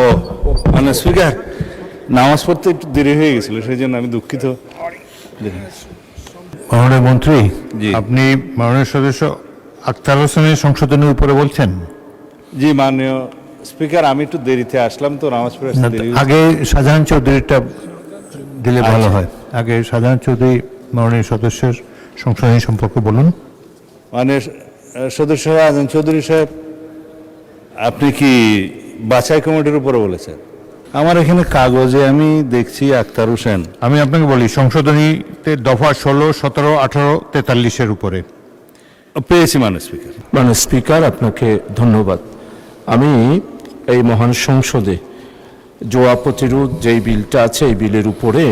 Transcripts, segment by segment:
ও মানে স্পিকার, নামাজ পড়তে একটু দেরি হয়ে গেছিল, সেই জন্য আমি দুঃখিত। মাননীয় মন্ত্রী, জি। আপনি মাননীয় সদস্য আক্তার হোসেনের সংশোধনের উপরে বলছেন? জি মাননীয় স্পিকার, আমি একটু দেরিতে আসলাম তো, নামাজ পড়ে আসতে দেরি হয়েছে। আগে শাহজাহান চৌধুরীটা দিলে ভালো আচ্ছা। হয়। আগে শাহজাহান চৌধুরী মাননীয় সদস্যের সংশোধনী সম্পর্কে বলুন। মানে সদস্য আজম চৌধুরী সাহেব, আপনি কি বাছাই কমিটির উপরে বলেছেন? আমার এখানে কাগজে আমি দেখছি আক্তার হোসেন। আমি আপনাকে বলি, সংশোধনীতে দফা 16, 17, 18, 43-এর উপরে পেয়েছি মাননীয় স্পিকার। মাননীয় স্পিকার, আপনাকে ধন্যবাদ। আমি এই মহান সংসদে জুয়া প্রতিরোধ যেই বিলটা আছে, এই বিলের উপরে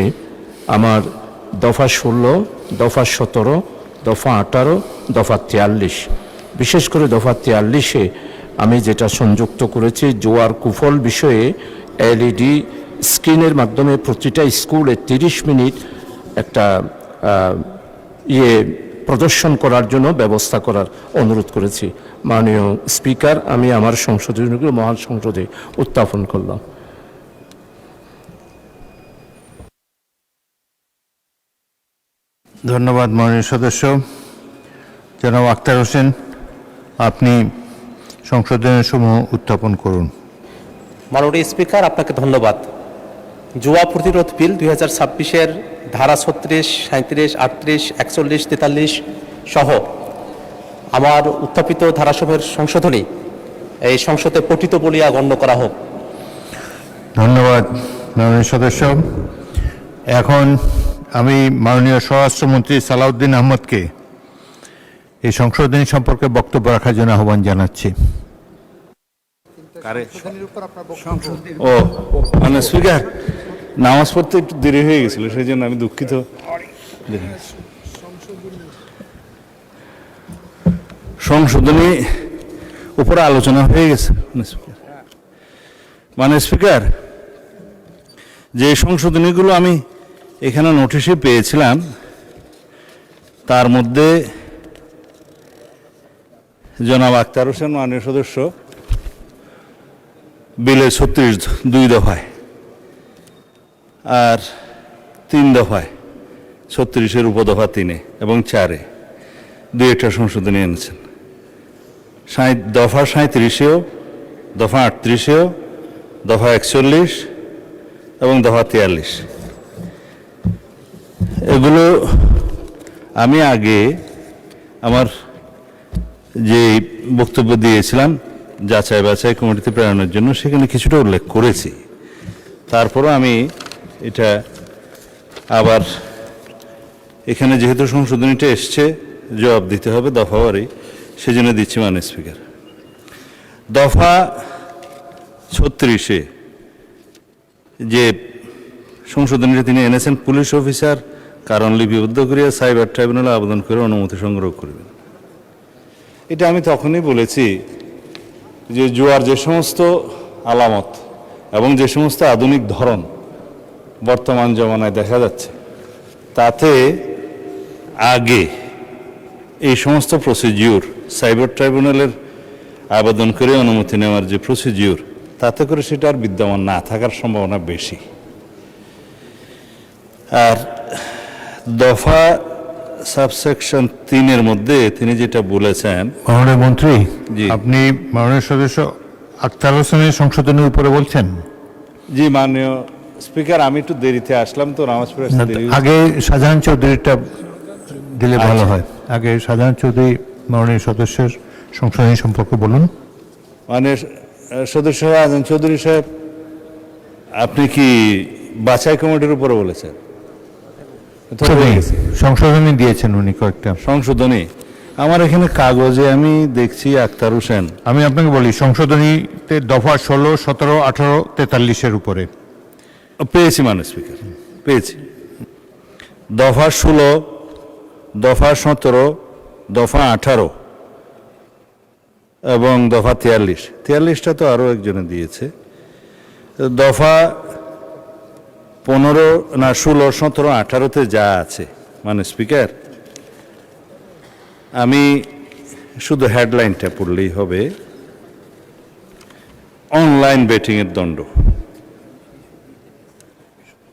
আমার দফা 16, দফা 17, দফা 18, দফা 43, বিশেষ করে দফা 43-এ আমি যেটা সংযুক্ত করেছি, জুয়ার কুফল বিষয়ে এলইডি স্ক্রিনের মাধ্যমে প্রতিটা স্কুলে 30 মিনিট একটা প্রদর্শন করার জন্য ব্যবস্থা করার অনুরোধ করেছি। মাননীয় স্পিকার, আমি আমার সংশোধনীগুলো মহান সংসদে উত্থাপন করলাম। ধন্যবাদ মাননীয় সদস্য। জনাব আক্তার হোসেন, আপনি সংশোধনের সমূহ উত্থাপন করুন। মাননীয় স্পিকার, আপনাকে ধন্যবাদ। জুয়া প্রতিরোধ বিল 2026-এর ধারা 36, 37, 38, 41, 43 সহ আমার উত্থাপিত ধারাসমূহের সংশোধনী এই সংসদে পঠিত বলিয়া গণ্য করা হোক। ধন্যবাদ মাননীয় সদস্য। এখন আমি মাননীয় স্বরাষ্ট্রমন্ত্রী সালাউদ্দিন আহমদকে এই সংশোধনী সম্পর্কে বক্তব্য রাখার জন্য আহ্বান জানাচ্ছি। ও মানে স্পিকার, নামাজ পড়তে একটু দেরি হয়ে গেছিল, সেই জন্য আমি দুঃখিত। সংশোধনী উপরে আলোচনা হয়ে গেছে মানে স্পিকার, যে সংশোধনীগুলো আমি এখানে নোটিশে পেয়েছিলাম, তার মধ্যে জনাব আক্তার হোসেন মাননীয় সদস্য বিলের 36 2 দফায় আর 3 দফায়, 36-এর উপদফা 3-এ এবং 4-এ 2-একটা সংশোধনী এনেছেন। দফা 37-এও, দফা 38-এও, দফা 41 এবং দফা 43। এগুলো আমি আগে আমার যে বক্তব্য দিয়েছিলাম যাচাই বাছাই কমিটিতে প্রেরণের জন্য, সেখানে কিছুটা উল্লেখ করেছি। তারপরও আমি এটা আবার এখানে যেহেতু সংশোধনীটা এসছে, জবাব দিতে হবে দফাওয়ারি, সেজন্য দিচ্ছি মাননীয় স্পিকার। দফা 36-এ যে সংশোধনীটা তিনি এনেছেন, পুলিশ অফিসার কারণ লিপিবদ্ধ করিয়া সাইবার ট্রাইব্যুনালে আবেদন করে অনুমতি সংগ্রহ করবেন। এটা আমি তখনই বলেছি যে জুয়ার যে সমস্ত আলামত এবং যে সমস্ত আধুনিক ধরন বর্তমান জমানায় দেখা যাচ্ছে, তাতে আগে এই সমস্ত প্রসিডিউর, সাইবার ট্রাইব্যুনালের আবেদন করে অনুমতি নেওয়ার যে প্রসিডিউর, তাতে করে সেটা আর বিদ্যমান না থাকার সম্ভাবনা বেশি। আর দফা সাবসেকশন 3-এর মধ্যে তিনি যেটা বলেছেন। মাননীয় মন্ত্রী, জি। আপনি মাননীয় সদস্য আক্তার হোসেনের সংশোধনের উপরে বলছেন? জি মাননীয় স্পিকার, আমি একটু দেরিতে আসলাম তো, নামাজ পড়ে আসতে দেরি হয়েছে। আগে শাহজাহান চৌধুরীটা দিলে ভালো আচ্ছা। হয়। আগে শাহজাহান চৌধুরী মাননীয় সদস্যের সংশোধনী সম্পর্কে বলুন। মানে সদস্য আজম চৌধুরী সাহেব, আপনি কি বাছাই কমিটির উপরে বলেছেন? সংশোধনী দিয়েছেন উনি কয়েকটা। সংশোধনী আমার এখানে কাগজে আমি দেখছি আক্তার হোসেন। আমি আপনাকে বলি, সংশোধনীতে দফা 16, 17, 18, 43-এর উপরে পেয়েছি মাননীয় স্পিকার, পেয়েছি। দফা 16, দফা 17, দফা 18 এবং দফা 43টা তো আরও একজনে দিয়েছে। দফা 15 না 16, 17, 18-তে যা আছে মানে স্পিকার, আমি শুধু হেডলাইনটা পড়লেই হবে। অনলাইন বেটিংয়ের দণ্ড,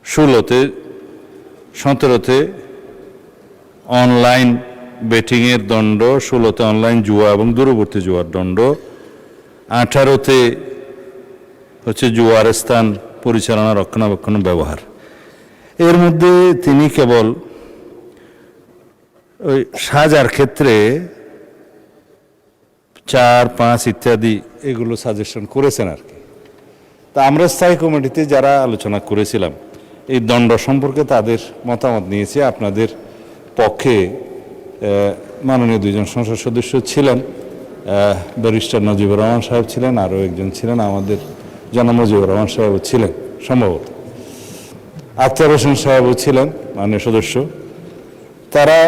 16-তে 17-তে অনলাইন বেটিংয়ের দণ্ড, 16-তে অনলাইন জুয়া এবং দূরবর্তী জুয়ার দণ্ড, 18-তে হচ্ছে জুয়ার স্থান পরিচালনা রক্ষণাবেক্ষণ ব্যবহার। এর মধ্যে তিনি কেবল ওই সাজার ক্ষেত্রে 4, 5 ইত্যাদি এগুলো সাজেশন করেছেন আর কি। তা আমরা স্থায়ী কমিটিতে যারা আলোচনা করেছিলাম এই দণ্ড সম্পর্কে তাদের মতামত নিয়েছি। আপনাদের পক্ষে মাননীয় 2জন সংসদ সদস্য ছিলেন, ব্যারিস্টার নজিবুর রহমান সাহেব ছিলেন, আরও একজন ছিলেন আমাদের জনাব মুজিবুর রহমান সাহেবও ছিলেন, সম্ভবত আখতার হোসেন সাহেবও ছিলেন মাননীয় সদস্য। তারা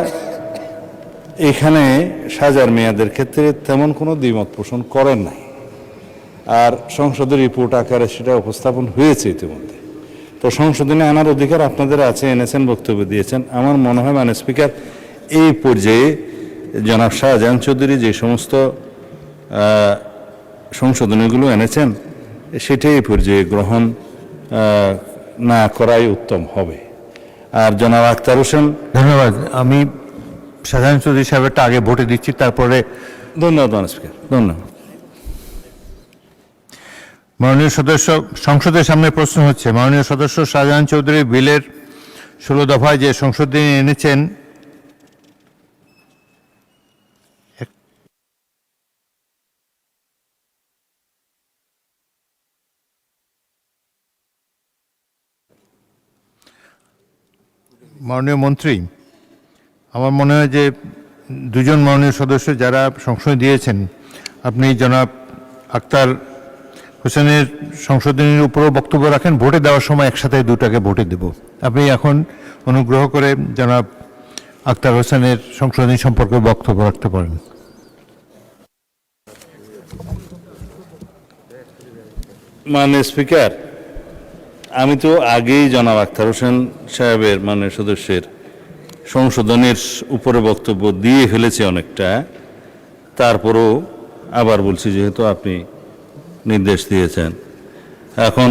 এখানে সাজার মেয়াদের ক্ষেত্রে তেমন কোনো দ্বিমত পোষণ করেন নাই, আর সংসদের রিপোর্ট আকারে সেটা উপস্থাপন হয়েছে ইতিমধ্যে। তো সংশোধনে আনার অধিকার আপনাদের আছে, এনেছেন, বক্তব্য দিয়েছেন। আমার মনে হয় মাননীয় স্পিকার এই পর্যায়ে জনাব শাহজাহান চৌধুরী যে সমস্ত সংশোধনীগুলো এনেছেন সেটাই এই পর্যায়ে গ্রহণ না করাই উত্তম হবে। আর জনাব আখতার হোসেন, ধন্যবাদ। আমি শাহজাহান চৌধুরী সাহেবেরটা আগে ভোটে দিচ্ছি, তারপরে ধন্যবাদ মাননীয় স্পিকার, ধন্যবাদ। মাননীয় সদস্য, সংসদের সামনে প্রশ্ন হচ্ছে মাননীয় সদস্য শাহজাহান চৌধুরী বিলের 16 দফায় যে সংশোধনী এনেছেন মাননীয় মন্ত্রী, আমার মনে হয় যে 2জন মাননীয় সদস্য যারা সংশোধনী দিয়েছেন, আপনি জনাব আখতার হোসেনের সংশোধনীর উপরও বক্তব্য রাখেন, ভোটে দেওয়ার সময় একসাথে দুটাকে ভোটে দেব। আপনি এখন অনুগ্রহ করে জনাব আখতার হোসেনের সংশোধনী সম্পর্কে বক্তব্য রাখতে পারেন। মাননীয় স্পিকার, আমি তো আগেই জনাব আখতার হোসেন সাহেবের মাননীয় সদস্যের সংশোধনের উপরে বক্তব্য দিয়ে ফেলেছি অনেকটা, তারপরও আবার বলছি যেহেতু আপনি নির্দেশ দিয়েছেন। এখন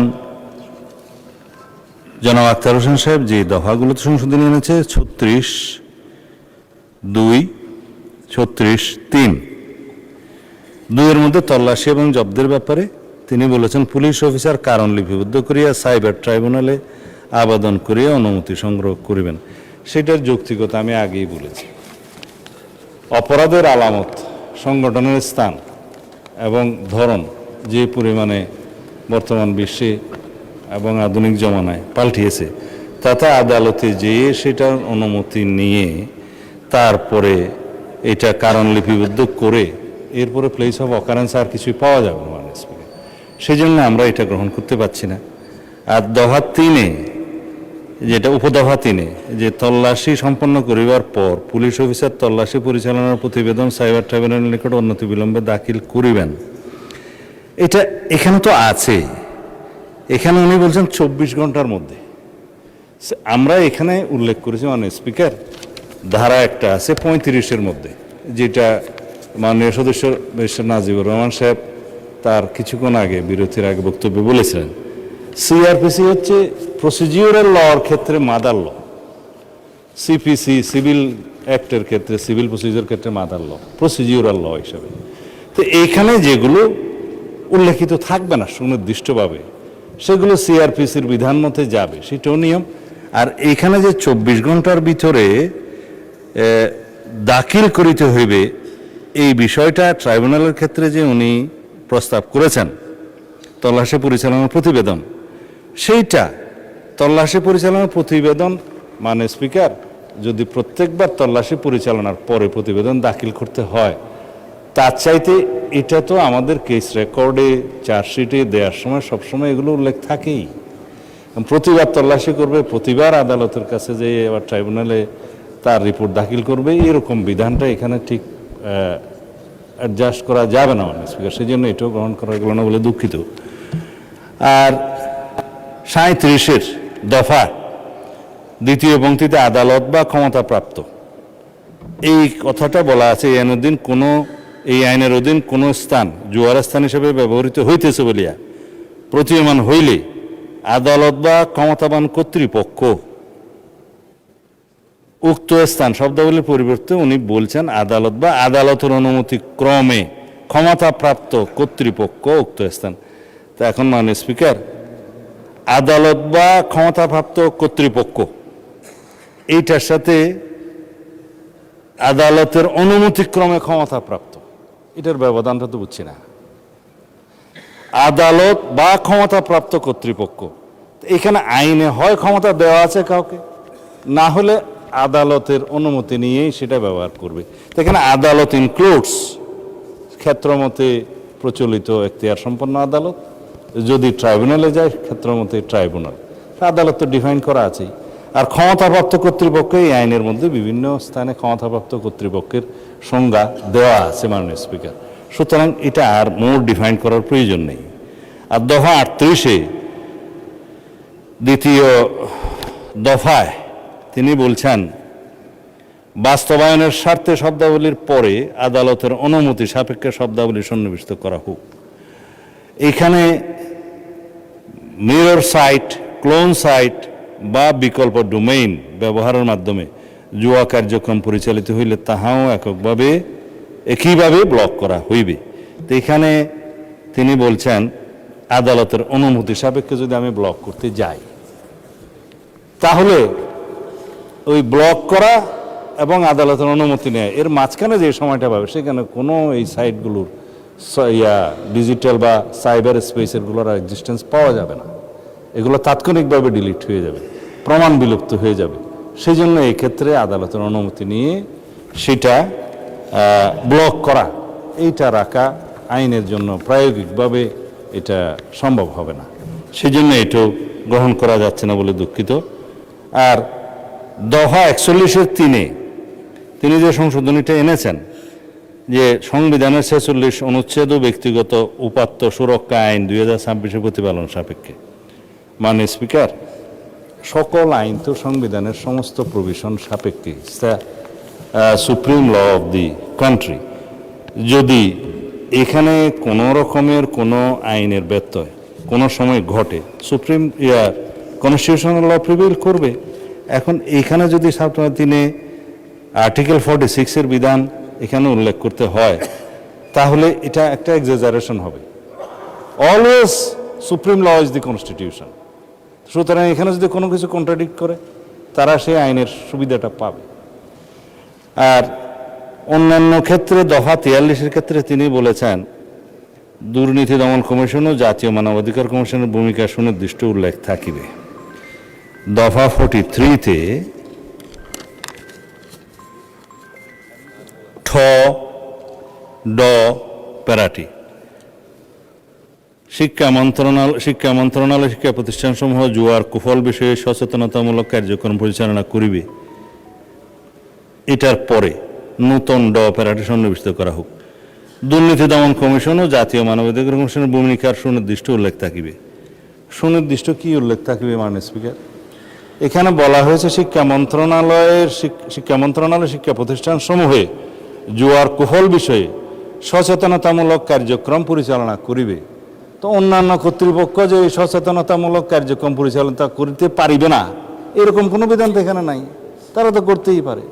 জনাব আখতার হোসেন সাহেব যে দফাগুলোতে সংশোধনী এনেছে 36(2), 36(3), 2-এর মধ্যে তল্লাশি এবং জব্দের ব্যাপারে তিনি বলেছেন পুলিশ অফিসার কারণ লিপিবদ্ধ করিয়া সাইবার ট্রাইব্যুনালে আবেদন করিয়া অনুমতি সংগ্রহ করিবেন। সেটার যৌক্তিকতা আমি আগেই বলেছি। অপরাধের আলামত, সংগঠনের স্থান এবং ধরন যে পরিমাণে বর্তমান বিশ্বে এবং আধুনিক জমানায় পাল্টিয়েছে, তাতে আদালতে যেয়ে সেটার অনুমতি নিয়ে তারপরে এটা কারণ লিপিবদ্ধ করে এরপরে প্লেস অফ অকারেন্স আর কিছুই পাওয়া যাবে না মাননীয় স্পিকার। সেই জন্য আমরা এটা গ্রহণ করতে পারছি না। আর দফা 3-এ যেটা উপদফা 3-এ যে তল্লাশি সম্পন্ন করিবার পর পুলিশ অফিসার তল্লাশি পরিচালনার প্রতিবেদন সাইবার ট্রাইব্যুনালের নিকট অনতি বিলম্বে দাখিল করিবেন, এটা এখানে তো আছে। এখানে উনি বলছেন 24 ঘন্টার মধ্যে। আমরা এখানে উল্লেখ করেছি মাননীয় স্পিকার, ধারা একটা আছে 35-এর মধ্যে, যেটা মাননীয় সদস্য ব্যারিস্টার নাজিবুর রহমান সাহেব তার কিছুক্ষণ আগে বিরতির আগে বক্তব্যে বলেছিলেন। সিআরপিসি হচ্ছে প্রসিডিউরাল লর ক্ষেত্রে মাদার ল, সিপিসি সিভিল অ্যাক্টের ক্ষেত্রে, সিভিল প্রসিডিউর ক্ষেত্রে মাদার ল, প্রসিডিউরাল ল হিসাবে। তো এইখানে যেগুলো উল্লেখিত থাকবে না সুনির্দিষ্টভাবে, সেগুলো সিআরপিসির বিধান মতে যাবে, সেটাও নিয়ম। আর এইখানে যে 24 ঘন্টার ভিতরে দাখিল করিতে হইবে, এই বিষয়টা ট্রাইব্যুনালের ক্ষেত্রে যে উনি প্রস্তাব করেছেন তল্লাশি পরিচালনার প্রতিবেদন, সেইটা তল্লাশি পরিচালনার প্রতিবেদন মানে স্পিকার যদি প্রত্যেকবার তল্লাশি পরিচালনার পরে প্রতিবেদন দাখিল করতে হয়, তার চাইতে এটা তো আমাদের কেস রেকর্ডে চার্জশিটে দেওয়ার সময় সবসময় এগুলো উল্লেখ থাকেই। প্রতিবার তল্লাশি করবে, প্রতিবার আদালতের কাছে যে এবার ট্রাইব্যুনালে তার রিপোর্ট দাখিল করবে, এরকম বিধানটা এখানে ঠিক অ্যাডজাস্ট করা যাবে না মানে স্পিকার। সেই জন্য এটাও গ্রহণ করা গেল না বলে দুঃখিত। আর 37-এর দফা 2য় পংক্তিতে আদালত বা ক্ষমতাপ্রাপ্ত, এই কথাটা বলা আছে এই আইনের অধীন কোনো স্থান জুয়ার স্থান হিসেবে ব্যবহৃত হইতেছে বলিয়া প্রতীয়মান হইলে আদালত বা ক্ষমতাবান কর্তৃপক্ষ উক্ত স্থান, শব্দাবলীর পরিবর্তে উনি বলছেন আদালত বা আদালতের অনুমতি ক্রমে ক্ষমতাপ্রাপ্ত কর্তৃপক্ষ উক্ত স্থান। তা এখন মাননীয় স্পিকার, আদালত বা ক্ষমতাপ্রাপ্ত কর্তৃপক্ষ এইটার সাথে আদালতের অনুমতিক্রমে ক্ষমতাপ্রাপ্ত, এটার ব্যবধানটা তো বুঝছি না। আদালত বা ক্ষমতাপ্রাপ্ত কর্তৃপক্ষ, এখানে আইনে হয় ক্ষমতা দেওয়া আছে কাউকে, না হলে আদালতের অনুমতি নিয়েই সেটা ব্যবহার করবে। তো এখানে আদালত ইনক্লুডস ক্ষেত্রমতে প্রচলিত এখতিয়ার সম্পন্ন আদালত, যদি ট্রাইব্যুনালে যায় ক্ষেত্রমতে ট্রাইব্যুনাল, আদালত তো ডিফাইন করা আছেই। আর ক্ষমতাপ্রাপ্ত কর্তৃপক্ষ এই আইনের মধ্যে বিভিন্ন স্থানে ক্ষমতাপ্রাপ্ত কর্তৃপক্ষের সংজ্ঞা দেওয়া আছে মাননীয় স্পিকার, সুতরাং এটা আর মোর ডিফাইন করার প্রয়োজন নেই। আর দফা 38-এ দ্বিতীয় দফায় তিনি বলছেন বাস্তবায়নের স্বার্থে শব্দাবলীর পরে আদালতের অনুমতি সাপেক্ষে শব্দাবলী সন্নিবেশিত করা হোক। এখানে মিরর সাইট, ক্লোন সাইট বা বিকল্প ডোমেইন ব্যবহারের মাধ্যমে জুয়া কার্যক্রম পরিচালিত হইলে তাহাও একইভাবে ব্লক করা হইবে। তো এখানে তিনি বলছেন আদালতের অনুমতি সাপেক্ষে যদি আমি ব্লক করতে যাই, তাহলে ওই ব্লক করা এবং আদালতের অনুমতি নেয় এর মাঝখানে যে সময়টা পাবে, সেখানে কোনো এই সাইটগুলোর ডিজিটাল বা সাইবার স্পেসেরগুলোর এক্সিস্টেন্স পাওয়া যাবে না। এগুলো তাৎক্ষণিকভাবে ডিলিট হয়ে যাবে, প্রমাণ বিলুপ্ত হয়ে যাবে। সেই জন্য এই ক্ষেত্রে আদালতের অনুমতি নিয়ে সেটা ব্লক করা, এইটা রাখা আইনের জন্য প্রায়োগিকভাবে এটা সম্ভব হবে না। সেই জন্য এটাও গ্রহণ করা যাচ্ছে না বলে দুঃখিত। আর দফা 41-এর 3-এ তিনি যে সংশোধনীটা এনেছেন যে সংবিধানের 46 অনুচ্ছেদ ও ব্যক্তিগত উপাত্ত সুরক্ষা আইন 2026 প্রতিপালন সাপেক্ষে, মাননীয় স্পিকার, সকল আইন তো সংবিধানের সমস্ত প্রভিশন সাপেক্ষে, supreme law of the country. যদি এখানে কোনো রকমের কোনো আইনের ব্যত্যয় কোনো সময় ঘটে, সুপ্রিম কনস্টিটিউশনাল ল প্রিভেইল করবে। এখন এখানে যদি তিনি আর্টিকেল 46-এর বিধান এখানে উল্লেখ করতে হয়, তাহলে এটা একটা এক্সাজারেশন হবে। Always supreme law is the constitution. সুতরাং এখানে যদি কোনো কিছু কন্ট্রাডিক্ট করে, তারা সেই আইনের সুবিধাটা পাবে। আর অন্যান্য ক্ষেত্রে দফা 43-এর ক্ষেত্রে তিনি বলেছেন দুর্নীতি দমন কমিশন ও জাতীয় মানবাধিকার কমিশনের ভূমিকা সুনির্দিষ্ট উল্লেখ থাকিবে। দফা 43-তে ঠ ড প্যারাটি শিক্ষা মন্ত্রণালয় শিক্ষা প্রতিষ্ঠানসমূহ জুয়ার কুফল বিষয়ে সচেতনতামূলক কার্যক্রম পরিচালনা করিবে, এটার পরে নূতন ড প্যারাটি সন্নিবেশিত করা হোক। দুর্নীতি দমন কমিশন ও জাতীয় মানবাধিকার কমিশনের ভূমিকার সুনির্দিষ্ট উল্লেখ থাকিবে। সুনির্দিষ্ট কি উল্লেখ থাকিবে মাননীয় স্পিকার? এখানে বলা হয়েছে শিক্ষা মন্ত্রণালয় শিক্ষা প্রতিষ্ঠান সমূহে জুয়ার কুফল বিষয়ে সচেতনতামূলক কার্যক্রম পরিচালনা করিবে। তো অন্যান্য কর্তৃপক্ষ যে এই সচেতনতামূলক কার্যক্রম পরিচালনা করতে পারিবে না, এরকম কোনো বিধান তো এখানে নাই, তারা তো করতেই পারে।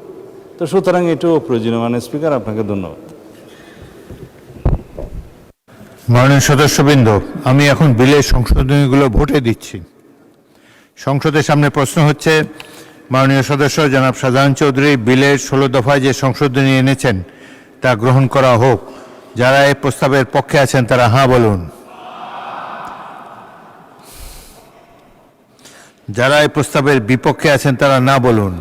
তো সুতরাং এটাও প্রয়োজনীয়। মাননীয় স্পিকার, আপনাকে ধন্যবাদ। মাননীয় সদস্যবৃন্দ, আমি এখন বিলের সংশোধনীগুলো ভোটে দিচ্ছি। সংসদের সামনে প্রশ্ন হচ্ছে, মাননীয় সদস্য জনাব শাহজাহান চৌধুরী বিলের 16 দফায় যে সংশোধনী এনেছেন তা গ্রহণ করা হোক। যারা এই প্রস্তাবের পক্ষে আছেন তারা হাঁ বলুন। যারা এই প্রস্তাবের বিপক্ষে আছেন তারা না বলুন।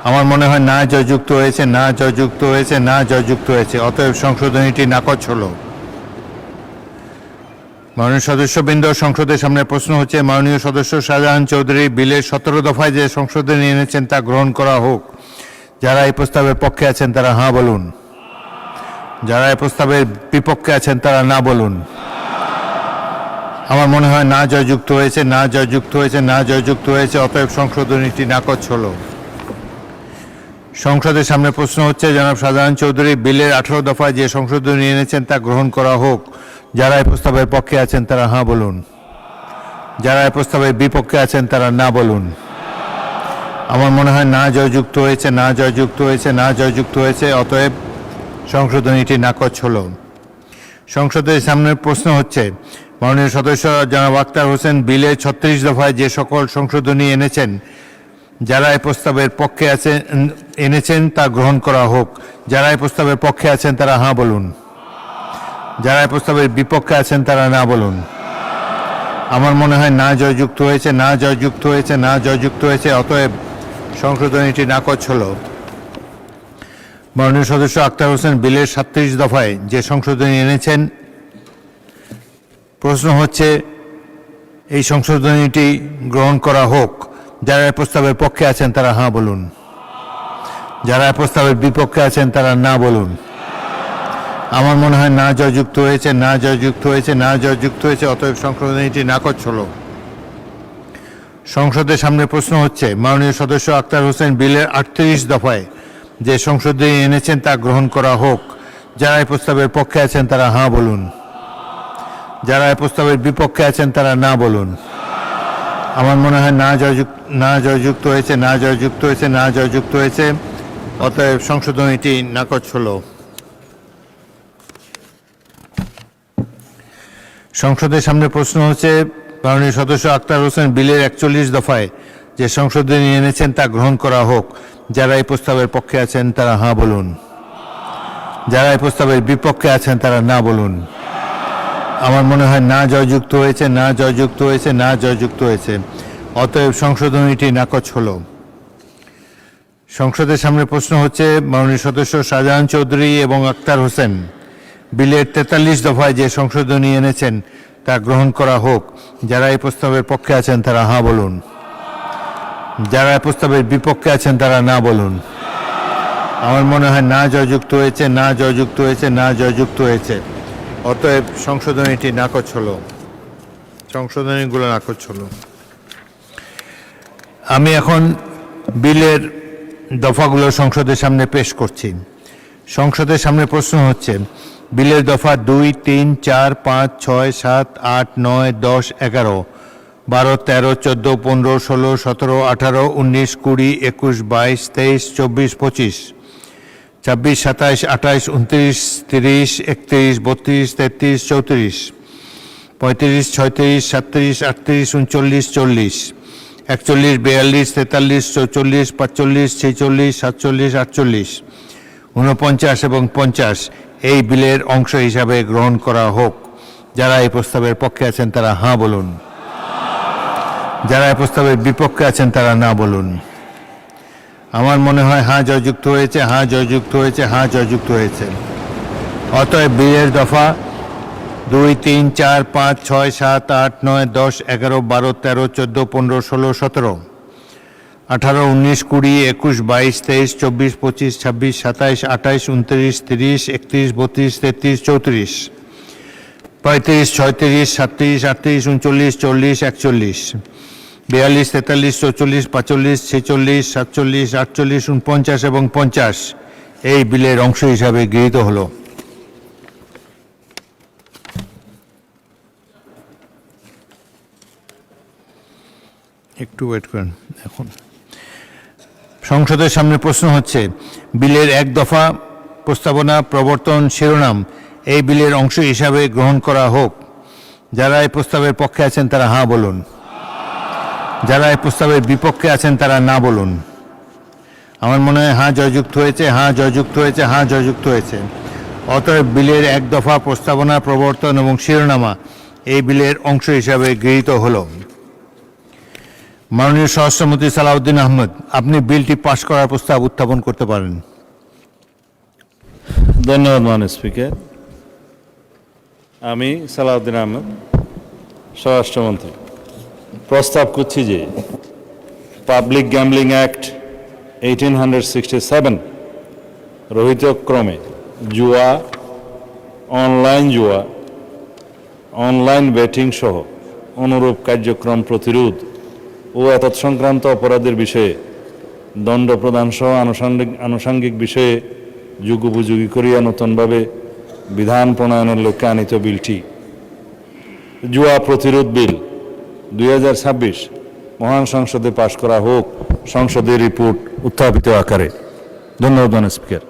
আমার মনে হয় না জয়যুক্ত হয়েছে, না জয়যুক্ত হয়েছে, না জয়যুক্ত হয়েছে। অতএব সংশোধনীটি নাকচ হলো। মাননীয় সদস্যবৃন্দ, সংসদের সামনে প্রশ্ন হচ্ছে, মাননীয় সদস্য শাহজাহান চৌধুরী বিলের 17 দফায় যে সংশোধনী এনেছেন তা গ্রহণ করা হোক। যারা এই প্রস্তাবের পক্ষে আছেন তারা হাঁ বলুন। যারা এই প্রস্তাবের বিপক্ষে আছেন তারা না বলুন। আমার মনে হয় না জয়যুক্ত হয়েছে, না জয়যুক্ত হয়েছে, না জয়যুক্ত হয়েছে। অতএব সংশোধনীটি নাকচ হলো। সংসদের সামনে প্রশ্ন হচ্ছে, জনাব শাহজাহান চৌধুরী বিলের 18 দফায় যে সংশোধনী এনেছেন তা গ্রহণ করা হোক। যারা এই প্রস্তাবের পক্ষে আছেন তারা হাঁ বলুন। যারা এই প্রস্তাবের বিপক্ষে আছেন তারা না বলুন। আমার মনে হয় না জয়যুক্ত হয়েছে, না জয়যুক্ত হয়েছে, না জয়যুক্ত হয়েছে। অতএব সংশোধনীটি নাকচ হলো। সংসদের সামনে প্রশ্ন হচ্ছে, মাননীয় সদস্য জনাব আক্তার হোসেন বিলের 36 দফায় যে সকল সংশোধনী এনেছেন, যারা এই প্রস্তাবের পক্ষে এনেছেন তা গ্রহণ করা হোক। যারা এই প্রস্তাবের পক্ষে আছেন তারা হাঁ বলুন। যারা এই প্রস্তাবের বিপক্ষে আছেন তারা না বলুন। আমার মনে হয় না জয়যুক্ত হয়েছে, না জয়যুক্ত হয়েছে, না জয়যুক্ত হয়েছে। অতএব সংশোধনীটি নাকচ হলো। মাননীয় সদস্য আক্তার হোসেন বিলের 37 দফায় যে সংশোধনী এনেছেন, প্রশ্ন হচ্ছে এই সংশোধনীটি গ্রহণ করা হোক। যারা এই প্রস্তাবের পক্ষে আছেন তারা হাঁ বলুন। যারা এই প্রস্তাবের বিপক্ষে আছেন তারা না বলুন। আমার মনে হয় না জয়যুক্ত হয়েছে, না জয়যুক্ত হয়েছে, না জয়যুক্ত হয়েছে। অতএব সংশোধনীটি নাকচ হলো। সংসদের সামনে প্রশ্ন হচ্ছে, মাননীয় সদস্য আক্তার হোসেন বিলের 38 দফায় যে সংশোধনী এনেছেন তা গ্রহণ করা হোক। যারা এই প্রস্তাবের পক্ষে আছেন তারা হাঁ বলুন। যারা এই প্রস্তাবের বিপক্ষে আছেন তারা না বলুন। আমার মনে হয় না জয়যুক্ত হয়েছে, না জয়যুক্ত হয়েছে, না জয়যুক্ত হয়েছে। অতএব সংশোধনীটি নাকচ হলো। সংসদের সামনে প্রশ্ন হচ্ছে, মাননীয় সদস্য আক্তার হোসেন বিলের 41 দফায় যে সংশোধনী এনেছেন তা গ্রহণ করা হোক। যারা এই প্রস্তাবের পক্ষে আছেন তারা হাঁ বলুন। যারা এই প্রস্তাবের বিপক্ষে আছেন তারা না বলুন। আমার মনে হয় না জয়যুক্ত হয়েছে, না জয়যুক্ত হয়েছে, না জয়যুক্ত হয়েছে। অতএব সংশোধনীটি নাকচ হলো। সংসদের সামনে প্রশ্ন হচ্ছে, মাননীয় সদস্য শাহজাহান চৌধুরী এবং আক্তার হোসেন বিলের 43 দফায় যে সংশোধনী এনেছেন তা গ্রহণ করা হোক। যারা এই প্রস্তাবের পক্ষে আছেন তারা হাঁ বলুন। যারা এই প্রস্তাবের বিপক্ষে আছেন তারা না বলুন। আমার মনে হয় না জয়যুক্ত হয়েছে, না জয়যুক্ত হয়েছে, না জয়যুক্ত হয়েছে। অতএব সংশোধনীটি নাকচ হলো। সংশোধনীগুলো নাকচ হলো। আমি এখন বিলের দফাগুলো সংসদের সামনে পেশ করছি। সংসদের সামনে প্রশ্ন হচ্ছে, বিলের দফা 2, 3, 4, 5, 6, 7, 8, 9, 10, 11, 12, 13, 14, 15, 16, 17, 18, 19, 20, 21, 22, 23, 24, 25, 26, 27, 28, 29, 30, 31, 32, 33, 34, 35, 36, 37, 38, 39, 40, 41, 42, 43, 44, 45, 46, 47, 48, 49 এবং 50 এই বিলের অংশ হিসাবে গ্রহণ করা হোক। যারা এই প্রস্তাবের পক্ষে আছেন তারা হাঁ বলুন। যারা এই প্রস্তাবের বিপক্ষে আছেন তারা না বলুন। আমার মনে হয় হাঁ জয়যুক্ত হয়েছে, হাঁ জয়যুক্ত হয়েছে, হাঁ জয়যুক্ত হয়েছে। অতএব বিলের দফা 2, 3, 4, 5, 6, 7, 8, 9, 10, 11, 12, 13, 14, 15, 16, 17, 18, 19, 20, 21, 22, 23, 24, 25, 26, 27, 28, 29, 30, 31, 32, 33, 34, 35, 36, 37, 38, 39, 40, 41, 42, 43, 44, 45, 46, 47, 48, 49 এবং 50 এই বিলের অংশ হিসাবে গৃহীত হলো। একটু ওয়েট করেন। এখন সংসদের সামনে প্রশ্ন হচ্ছে, বিলের 1 দফা প্রস্তাবনা প্রবর্তন শিরোনাম এই বিলের অংশ হিসাবে গ্রহণ করা হোক। যারা এই প্রস্তাবের পক্ষে আছেন তারা হাঁ বলুন। যারা এই প্রস্তাবের বিপক্ষে আছেন তারা না বলুন। আমার মনে হয় হাঁ জয়যুক্ত হয়েছে, হাঁ জয়যুক্ত হয়েছে, হাঁ জয়যুক্ত হয়েছে। অতএব বিলের 1 দফা প্রস্তাবনা প্রবর্তন এবং শিরোনামা এই বিলের অংশ হিসাবে গৃহীত হলো। মাননীয় স্বরাষ্ট্রমন্ত্রী সালাউদ্দিন আহমেদ, আপনি বিলটি পাশ করার প্রস্তাব উত্থাপন করতে পারেন। ধন্যবাদ মাননীয় স্পিকার। আমি সালাউদ্দিন আহমেদ, স্বরাষ্ট্রমন্ত্রী, প্রস্তাব করছি যে পাবলিক গ্যাম্বলিং অ্যাক্ট 1867 রহিত ক্রমে জুয়া, অনলাইন বেটিং সহ অনুরূপ কার্যক্রম প্রতিরোধ ও এতৎসংক্রান্ত অপরাধের বিষয়ে দণ্ড প্রদান সহ আনুষঙ্গিক বিষয়ে যুগোপযোগী করিয়া নতুনভাবে বিধান প্রণয়নের লক্ষ্যে আনিত বিলটি জুয়া প্রতিরোধ বিল 2026 মহান সংসদে পাশ করা হোক, সংসদের রিপোর্ট উত্থাপিত আকারে। ধন্যবাদ, স্পিকার।